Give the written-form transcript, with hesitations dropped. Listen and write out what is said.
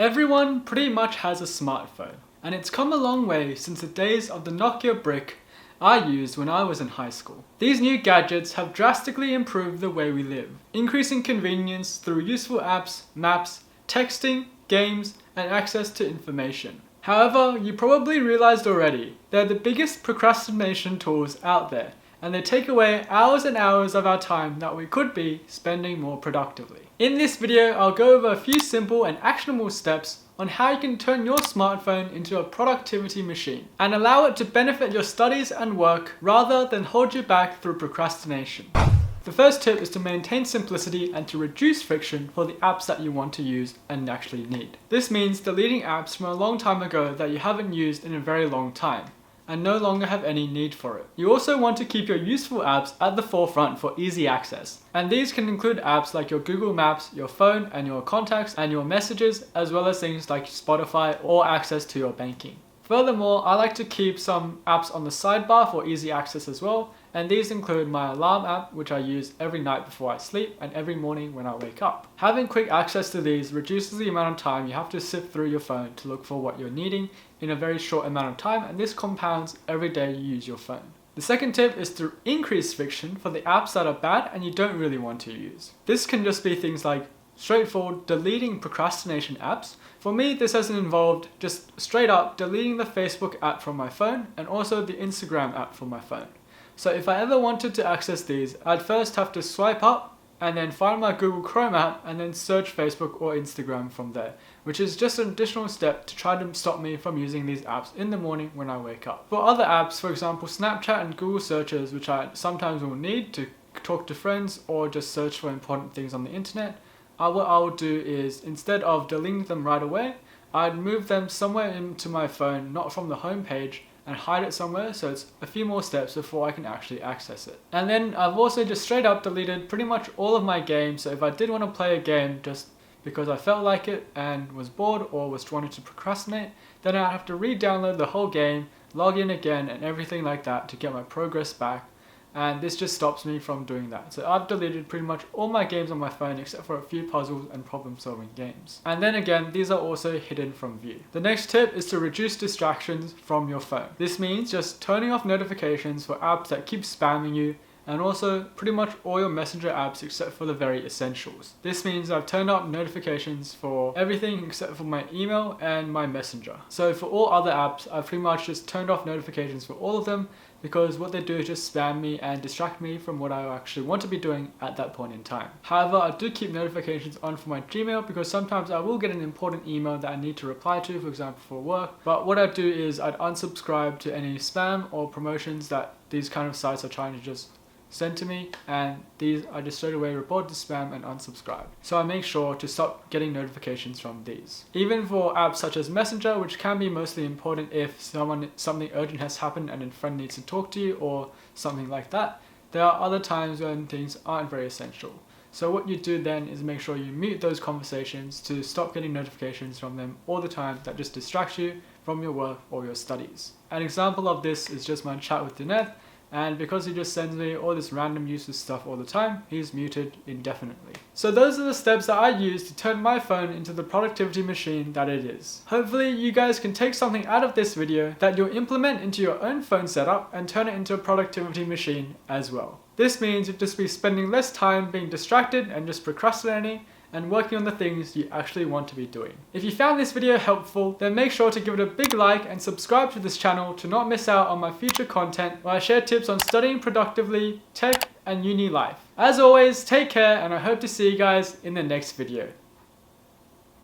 Everyone pretty much has a smartphone, and it's come a long way since the days of the Nokia brick I used when I was in high school. These new gadgets have drastically improved the way we live, increasing convenience through useful apps, maps, texting, games, and access to information. However, you probably realized already, they're the biggest procrastination tools out there, and they take away hours and hours of our time that we could be spending more productively. In this video, I'll go over a few simple and actionable steps on how you can turn your smartphone into a productivity machine and allow it to benefit your studies and work rather than hold you back through procrastination. The first tip is to maintain simplicity and to reduce friction for the apps that you want to use and actually need. This means deleting apps from a long time ago that you haven't used in a very long time and no longer have any need for it. You also want to keep your useful apps at the forefront for easy access. And these can include apps like your Google Maps, your phone and your contacts and your messages, as well as things like Spotify or access to your banking. Furthermore, I like to keep some apps on the sidebar for easy access as well, and these include my alarm app, which I use every night before I sleep and every morning when I wake up. Having quick access to these reduces the amount of time you have to sift through your phone to look for what you're needing in a very short amount of time, and this compounds every day you use your phone. The second tip is to increase friction for the apps that are bad and you don't really want to use. This can just be things like straightforward deleting procrastination apps. For me, this has involved just straight up deleting the Facebook app from my phone and also the Instagram app from my phone. So if I ever wanted to access these, I'd first have to swipe up and then find my Google Chrome app and then search Facebook or Instagram from there, which is just an additional step to try to stop me from using these apps in the morning when I wake up. For other apps, for example Snapchat and Google searches, which I sometimes will need to talk to friends or just search for important things on the internet, what I would do is, instead of deleting them right away, I'd move them somewhere into my phone, not from the home page, and hide it somewhere so it's a few more steps before I can actually access it. And then I've also just straight up deleted pretty much all of my games, so if I did want to play a game just because I felt like it and was bored or was wanting to procrastinate, then I'd have to re-download the whole game, log in again and everything like that to get my progress back. And this just stops me from doing that. So I've deleted pretty much all my games on my phone except for a few puzzles and problem solving games. And then again, these are also hidden from view. The next tip is to reduce distractions from your phone. This means just turning off notifications for apps that keep spamming you, and also pretty much all your messenger apps except for the very essentials. This means I've turned up notifications for everything except for my email and my messenger. So for all other apps, I've pretty much just turned off notifications for all of them, because what they do is just spam me and distract me from what I actually want to be doing at that point in time. However, I do keep notifications on for my Gmail because sometimes I will get an important email that I need to reply to, for example for work. But what I do is I'd unsubscribe to any spam or promotions that these kind of sites are trying to just send to me, and these I just straight away report to spam and unsubscribe. So I make sure to stop getting notifications from these. Even for apps such as Messenger, which can be mostly important if something urgent has happened and a friend needs to talk to you or something like that, there are other times when things aren't very essential. So what you do then is make sure you mute those conversations to stop getting notifications from them all the time that just distract you from your work or your studies. An example of this is just my chat with Dineth, and because he just sends me all this random useless stuff all the time, he's muted indefinitely. So those are the steps that I use to turn my phone into the productivity machine that it is. Hopefully you guys can take something out of this video that you'll implement into your own phone setup and turn it into a productivity machine as well. This means you'll just be spending less time being distracted and just procrastinating and working on the things you actually want to be doing. If you found this video helpful, then make sure to give it a big like and subscribe to this channel to not miss out on my future content where I share tips on studying productively, tech, and uni life. As always, take care and I hope to see you guys in the next video.